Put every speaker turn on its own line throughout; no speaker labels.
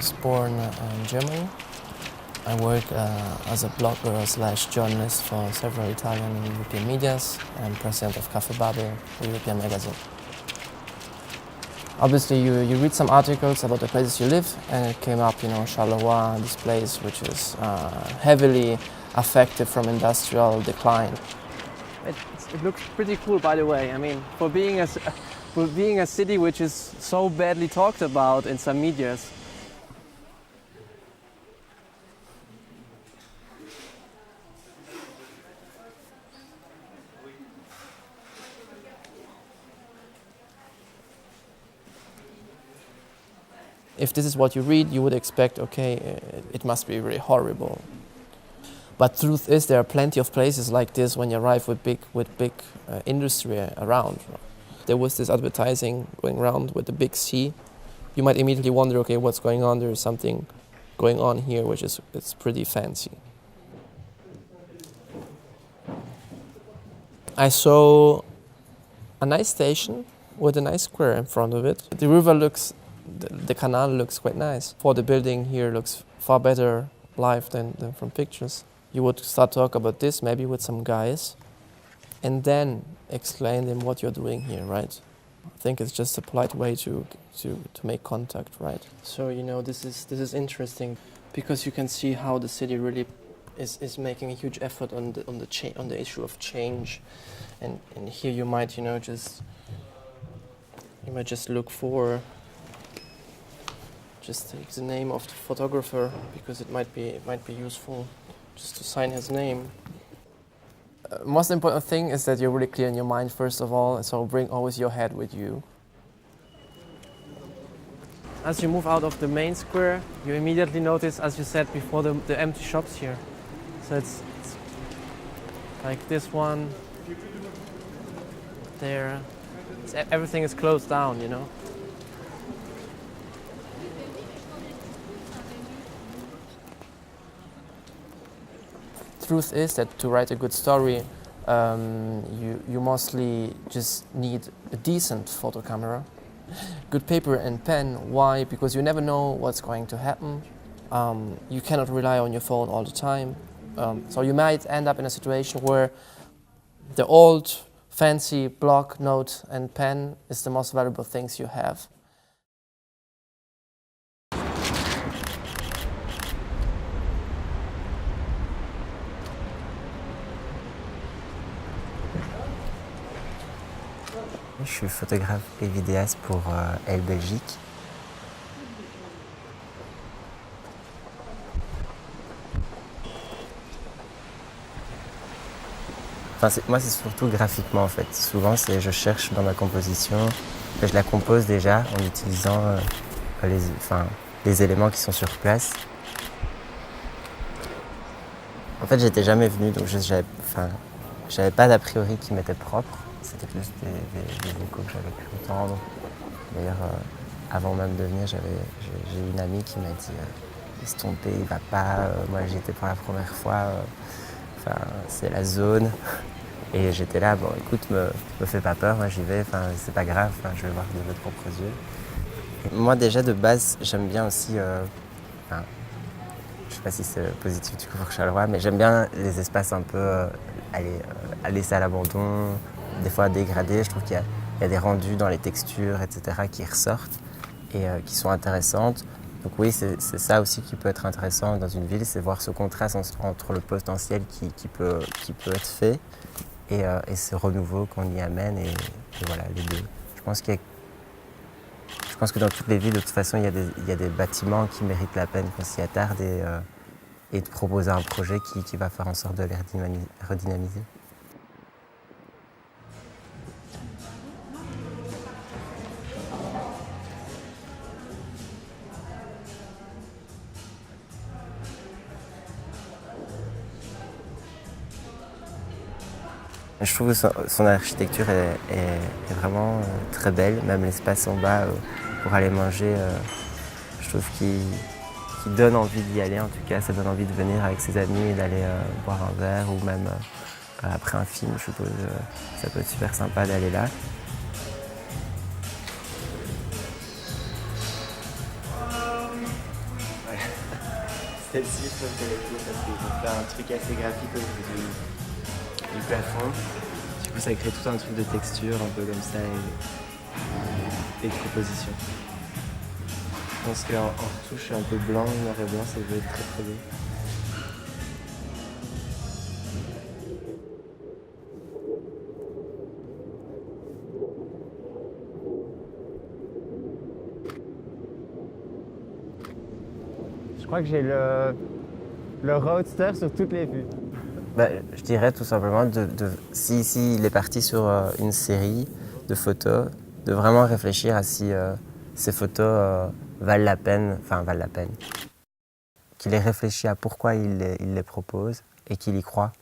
was born in Germany. I work as a blogger slash journalist for several Italian and European medias. I'm president of Cafe Babel, a European magazine. Obviously, you read some articles about the places you live, and it came up, Charleroi, this place which is heavily affected from industrial decline.
It looks pretty cool, by the way. I mean, for being a city which is so badly talked about in some medias.
If this is what you read, you would expect, okay, it must be really horrible. But truth is, there are plenty of places like this when you arrive with big industry around. There was this advertising going around with the big C. You might immediately wonder, okay, what's going on? There is something going on here, it's pretty fancy. I saw a nice station with a nice square in front of it. The river looks, the canal looks quite nice. For the building here looks far better live than from pictures. You would start talk about this maybe with some guys and then explain them what you're doing here, right? I think it's just a polite way to make contact, right? So, this is interesting because you can see how the city really is making a huge effort on the issue of change. And here you might, just look for, just take the name of the photographer because it might be useful just to sign his name. Most important thing is that you're really clear in your mind first of all, so bring always your head with you.
As you move out of the main square, you immediately notice, as you said before, the empty shops here. So it's like this one, there, everything is closed down,
Truth is that to write a good story, you mostly just need a decent photo camera, good paper and pen. Why? Because you never know what's going to happen. You cannot rely on your phone all the time. So you might end up in a situation where the old fancy block, note and pen is the most valuable things you have.
Je suis photographe et vidéaste pour Elle Belgique. Moi, c'est surtout graphiquement en fait. Souvent, je cherche dans ma composition, je la compose déjà en utilisant les éléments qui sont sur place. En fait, j'étais jamais venu, donc j'avais pas d'a priori qui m'était propre. C'était plus des échos que j'avais pu entendre. D'ailleurs, avant même de venir, j'ai eu une amie qui m'a dit laisse tomber, il va pas. Moi, j'y étais pour la première fois. C'est la zone. Et j'étais là, bon, écoute, me fais pas peur, moi j'y vais. C'est pas grave. Je vais voir de mes propres yeux. Et moi, déjà de base, j'aime bien aussi. Je sais pas si c'est positif du coup pour Charleroi, mais j'aime bien les espaces un peu laissés à l'abandon. Des fois dégradés, je trouve qu'il y a des rendus dans les textures, etc. qui ressortent et qui sont intéressantes. Donc oui, c'est ça aussi qui peut être intéressant dans une ville, c'est voir ce contraste entre le potentiel qui peut être fait et ce renouveau qu'on y amène et voilà, les deux. Je pense que dans toutes les villes, de toute façon, il y a des bâtiments qui méritent la peine qu'on s'y attarde et de proposer un projet qui va faire en sorte de les redynamiser. Je trouve que son architecture est vraiment très belle, même l'espace en bas pour aller manger, je trouve qu'il donne envie d'y aller en tout cas, ça donne envie de venir avec ses amis et d'aller boire un verre ou même après un film, je suppose, ça peut être super sympa d'aller là. Celle-ci, je trouve qu'elle est cool parce qu'ils ont fait un truc assez graphique au niveau du plafond. Du coup, ça crée tout un truc de texture, un peu comme ça, et de composition. Je pense qu'en retouche un peu blanc, noir et blanc, ça peut être très très beau.
Je crois que j'ai le roadster sur toutes les vues.
Bah, je dirais tout simplement, si il est parti sur une série de photos, de vraiment réfléchir à si ces photos valent la peine, qu'il ait réfléchi à pourquoi il les propose et qu'il y croit.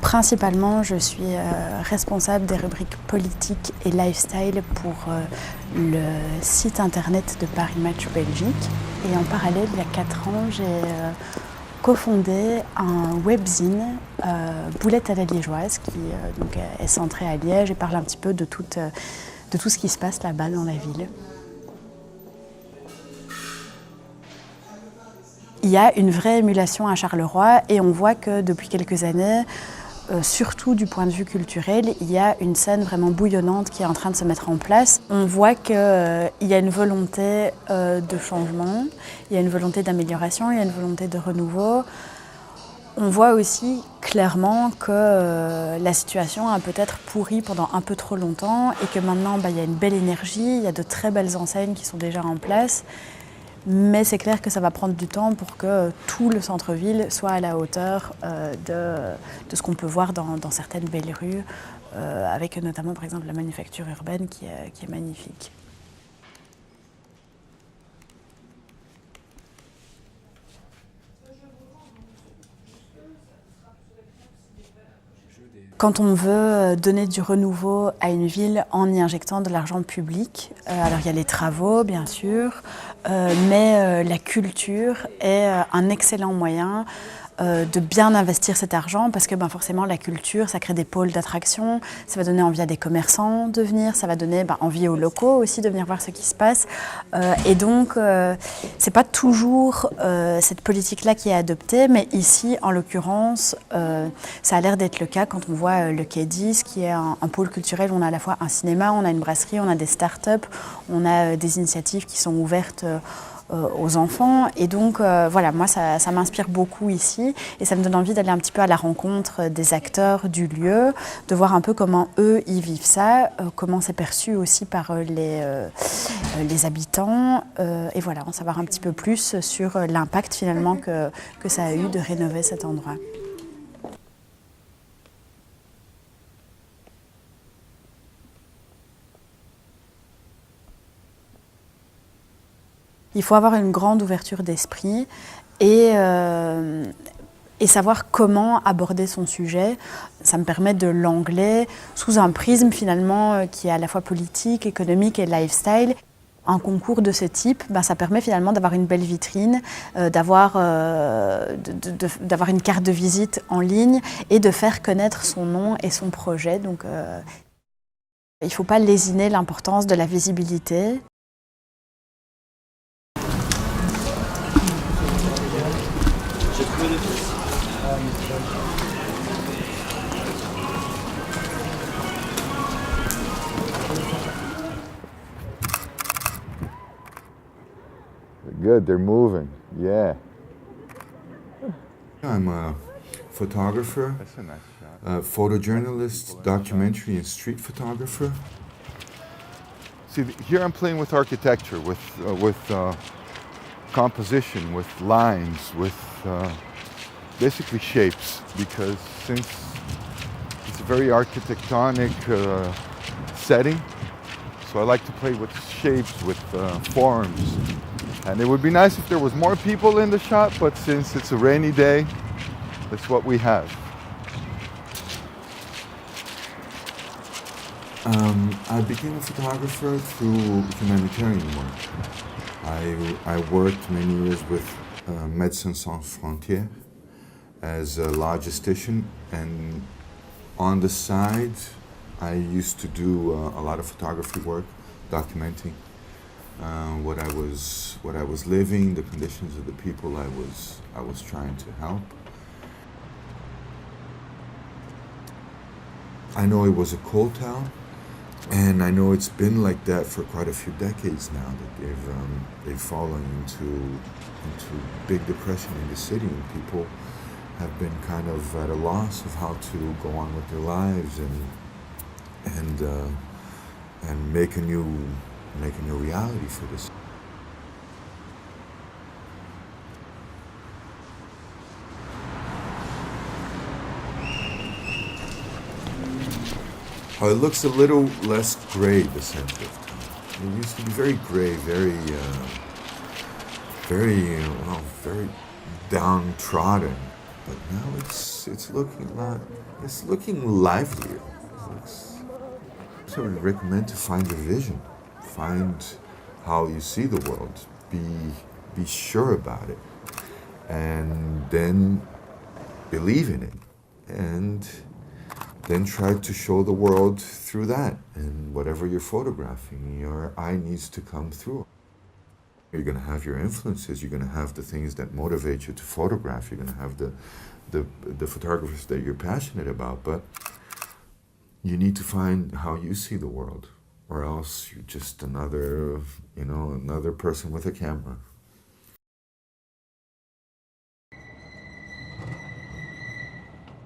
Principalement, je suis responsable des rubriques politique et lifestyle pour le site internet de Paris Match Belgique. Et en parallèle, il y a 4 ans, j'ai cofondé un webzine, Boulette à la Liégeoise, qui donc est centré à Liège et parle un petit peu de tout ce qui se passe là-bas dans la ville. Il y a une vraie émulation à Charleroi et on voit que depuis quelques années, surtout du point de vue culturel, il y a une scène vraiment bouillonnante qui est en train de se mettre en place. On voit qu'il y a une volonté de changement, il y a une volonté d'amélioration, il y a une volonté de renouveau. On voit aussi clairement que la situation a peut-être pourri pendant un peu trop longtemps et que maintenant il y a une belle énergie, il y a de très belles enseignes qui sont déjà en place. Mais c'est clair que ça va prendre du temps pour que tout le centre-ville soit à la hauteur de ce qu'on peut voir dans certaines belles rues, avec notamment par exemple la manufacture urbaine qui est magnifique. Quand on veut donner du renouveau à une ville en y injectant de l'argent public, alors il y a les travaux bien sûr, mais la culture est un excellent moyen de bien investir cet argent parce que forcément la culture, ça crée des pôles d'attraction, ça va donner envie à des commerçants de venir, ça va donner envie aux locaux aussi de venir voir ce qui se passe. Et donc, c'est pas toujours cette politique-là qui est adoptée, mais ici, en l'occurrence, ça a l'air d'être le cas quand on voit le Quai 10, qui est un pôle culturel où on a à la fois un cinéma, on a une brasserie, on a des start-up, on a des initiatives qui sont ouvertes aux enfants. Et donc, voilà, moi, ça m'inspire beaucoup ici et ça me donne envie d'aller un petit peu à la rencontre des acteurs du lieu, de voir un peu comment eux, ils vivent ça, comment c'est perçu aussi par les habitants et voilà, en savoir un petit peu plus sur l'impact finalement que ça a eu de rénover cet endroit. Il faut avoir une grande ouverture d'esprit et savoir comment aborder son sujet. Ça me permet de l'anglais sous un prisme finalement qui est à la fois politique, économique et lifestyle. Un concours de ce type, ça permet finalement d'avoir une belle vitrine, d'avoir une carte de visite en ligne et de faire connaître son nom et son projet. Donc, il ne faut pas lésiner l'importance de la visibilité.
Good, they're moving, yeah.
I'm a photographer,
That's a nice shot.
photojournalist, documentary and street photographer.
See, here I'm playing with architecture, with composition, with lines, with basically shapes, because since it's a very architectonic setting, so I like to play with shapes, with forms. And it would be nice if there was more people in the shot, but since it's a rainy day, that's what we have.
I became a photographer through humanitarian work. I worked many years with Médecins Sans Frontières as a logistician, and on the side I used to do a lot of photography work documenting what I was living, the conditions of the people I was trying to help. I know it was a coal town, and I know it's been like that for quite a few decades now, that they've fallen into big depression in the city, and people have been kind of at a loss of how to go on with their lives and make a new reality for this. Oh, it looks a little less gray, the center of town. It used to be very gray, very downtrodden. But now it's looking livelier. So I would recommend to find your vision, find how you see the world, be sure about it, and then believe in it, and then try to show the world through that. And whatever you're photographing, your eye needs to come through. You're going to have your influences, you're going to have the things that motivate you to photograph, you're going to have the photographers that you're passionate about, but you need to find how you see the world, or else you're just another person with a camera.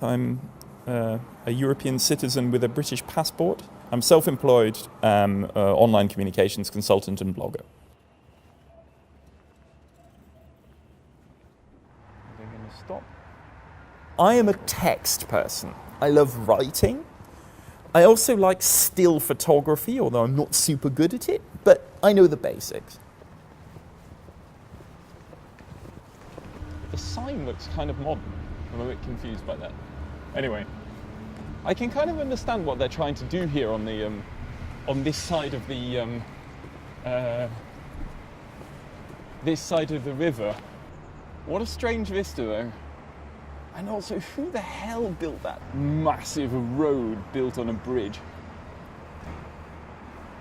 I'm a European citizen with a British passport. I'm self-employed, online communications consultant and blogger. They're going to stop. I am a text person. I love writing. I also like still photography, although I'm not super good at it, but I know the basics. The sign looks kind of modern. I'm a bit confused by that. Anyway, I can kind of understand what they're trying to do here on the on this side of the river. What a strange vista, though. And also, who the hell built that massive road built on a bridge?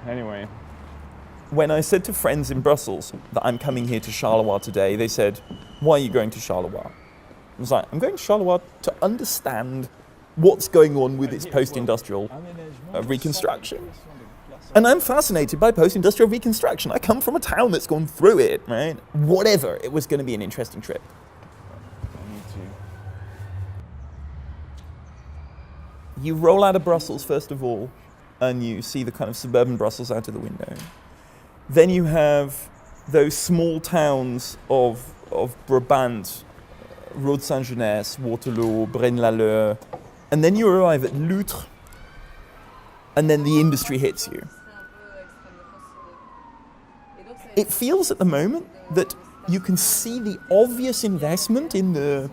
Anyway, when I said to friends in Brussels that I'm coming here to Charleroi today, they said, "Why are you going to Charleroi?" I was like, I'm going to Charleroi to understand what's going on with its post-industrial reconstruction. And I'm fascinated by post-industrial reconstruction. I come from a town that's gone through it, right? Whatever, it was going to be an interesting trip. You roll out of Brussels, first of all, and you see the kind of suburban Brussels out of the window. Then you have those small towns of Brabant, Rode Saint-Genès, Waterloo, Braine-l'Alleud, and then you arrive at Loutre, and then the industry hits you. It feels at the moment that you can see the obvious investment in the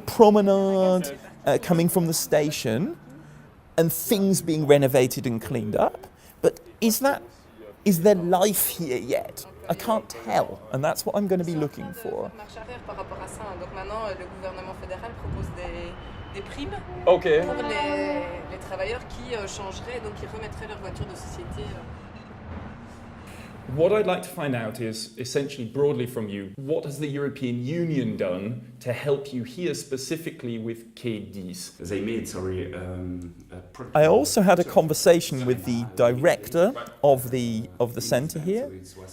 promenade coming from the station, and things being renovated and cleaned up. But is there life here yet? I can't tell, and that's what I'm going to be looking for. Okay. Pour les travailleurs qui changeraient, donc qui remettraient leur voiture de société. What I'd like to find out is, essentially broadly from you, what has the European Union done to help you here specifically with K10?
They made,
I also had a conversation with the director of the centre here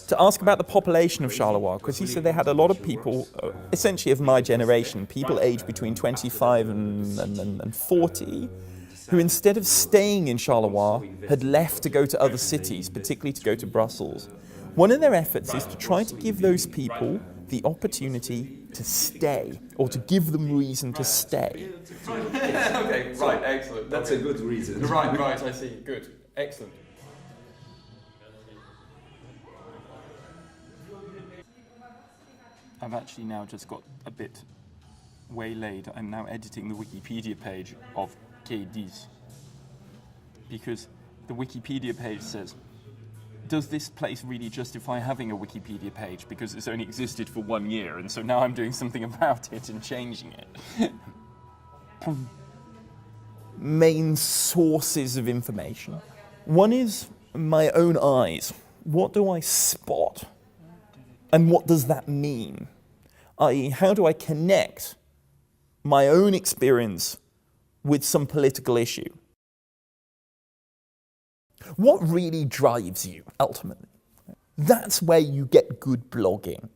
to ask about the population of Charleroi, because he said they had a lot of people, essentially of my generation, people aged between 25 and 40, who instead of staying in Charleroi had left to go to other cities, particularly to go to Brussels. One of their efforts is to try to give those people the opportunity to stay, or to give them reason to stay.
Okay, right, excellent. That's a good reason.
Right, I see. Good, excellent. I've actually now just got a bit waylaid. I'm now editing the Wikipedia page of K10, because the Wikipedia page says, does this place really justify having a Wikipedia page, because it's only existed for 1 year, and so now I'm doing something about it and changing it. Main sources of information. One is my own eyes. what do I spot? And what does that mean? I.e., how do I connect my own experience with some political issue? What really drives you, ultimately? That's where you get good blogging.